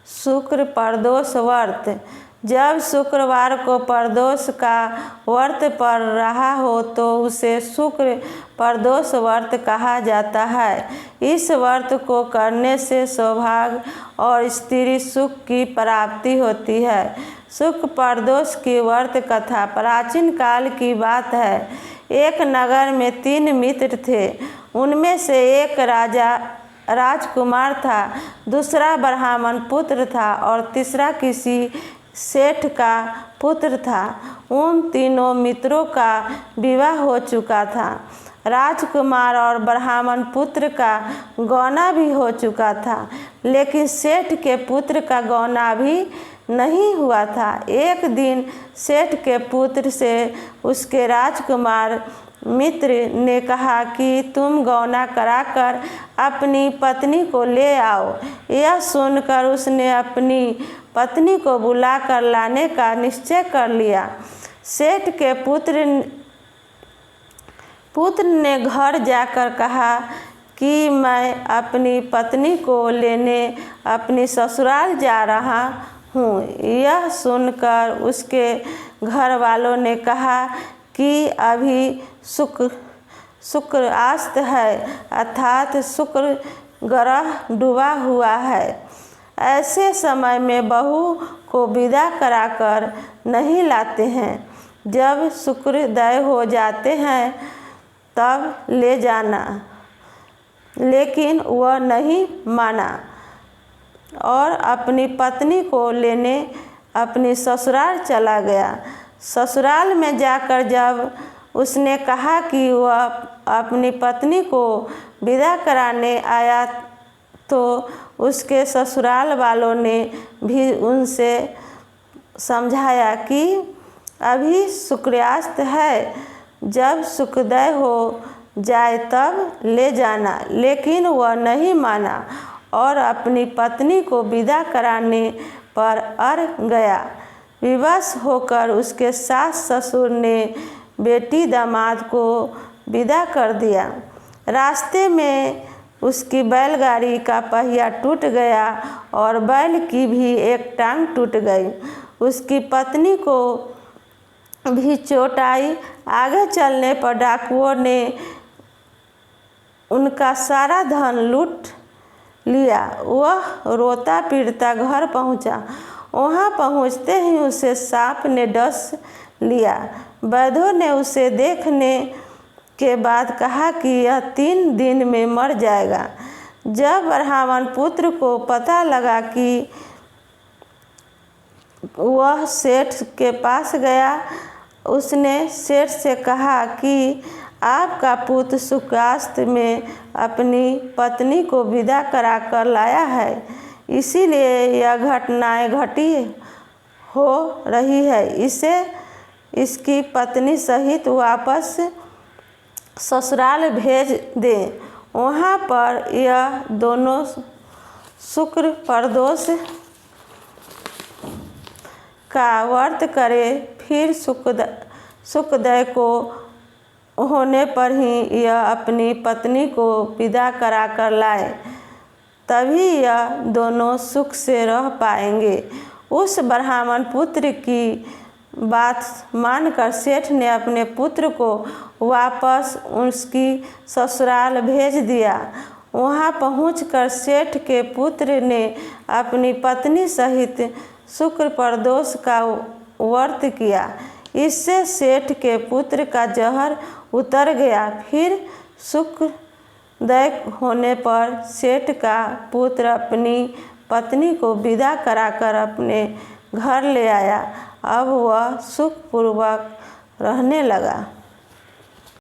शुक्र प्रदोष व्रत। जब शुक्रवार को प्रदोष का व्रत पड़ रहा हो तो उसे शुक्र प्रदोष व्रत कहा जाता है। इस व्रत को करने से सौभाग्य और स्त्री सुख की प्राप्ति होती है। शुक्र प्रदोष की व्रत कथा प्राचीन काल की बात है। एक नगर में 3 मित्र थे। उनमें से एक राजकुमार था, दूसरा ब्राह्मण पुत्र था और तीसरा किसी सेठ का पुत्र था। उन तीनों मित्रों का विवाह हो चुका था। राजकुमार और ब्राह्मण पुत्र का गौना भी हो चुका था, लेकिन सेठ के पुत्र का गौना भी नहीं हुआ था। एक दिन सेठ के पुत्र से उसके राजकुमार मित्र ने कहा कि तुम गौना कराकर अपनी पत्नी को ले आओ। यह सुनकर उसने अपनी पत्नी को बुलाकर लाने का निश्चय कर लिया। सेठ के पुत्र ने घर जाकर कहा कि मैं अपनी पत्नी को लेने अपनी ससुराल जा रहा हूँ। यह सुनकर उसके घर वालों ने कहा कि अभी शुक्र अस्त है, अर्थात शुक्र ग्रह डूबा हुआ है। ऐसे समय में बहू को विदा कराकर नहीं लाते हैं। जब शुक्रोदय हो जाते हैं तब ले जाना। लेकिन वह नहीं माना और अपनी पत्नी को लेने अपनी ससुराल चला गया। ससुराल में जाकर जब उसने कहा कि वह अपनी पत्नी को विदा कराने आया तो उसके ससुराल वालों ने भी उनसे समझाया कि अभी शुक्रास्त है, जब शुक्रोदय हो जाए तब ले जाना। लेकिन वह नहीं माना और अपनी पत्नी को विदा कराने पर अड़ गया। विवश होकर उसके सास ससुर ने बेटी दामाद को विदा कर दिया। रास्ते में उसकी बैलगाड़ी का पहिया टूट गया और बैल की भी एक टांग टूट गई। उसकी पत्नी को भी चोट आई। आगे चलने पर डाकुओं ने उनका सारा धन लूट लिया। वह रोता पीटता घर पहुंचा। वहां पहुंचते ही उसे सांप ने डस लिया। वैद्यों ने उसे देखने के बाद कहा कि यह 3 दिन में मर जाएगा। जब ब्राह्मण पुत्र को पता लगा कि वह सेठ के पास गया, उसने सेठ से कहा कि आपका पुत्र शुक्रास्त में अपनी पत्नी को विदा कराकर लाया है, इसीलिए यह घटनाएं घटी हो रही है। इसे इसकी पत्नी सहित वापस ससुराल भेज दें। वहाँ पर यह दोनों शुक्र प्रदोष का व्रत करें। फिर शुक्रोदय को होने पर ही यह अपनी पत्नी को विदा कराकर लाए, तभी यह दोनों सुख से रह पाएंगे। उस ब्राह्मण पुत्र की बात मानकर सेठ ने अपने पुत्र को वापस उसकी ससुराल भेज दिया। वहां पहुंचकर सेठ के पुत्र ने अपनी पत्नी सहित शुक्र प्रदोष का व्रत किया। इससे सेठ के पुत्र का जहर उतर गया। फिर शुक्रोदय होने पर सेठ का पुत्र अपनी पत्नी को विदा कराकर अपने घर ले आया। अब वह सुखपूर्वक रहने लगा।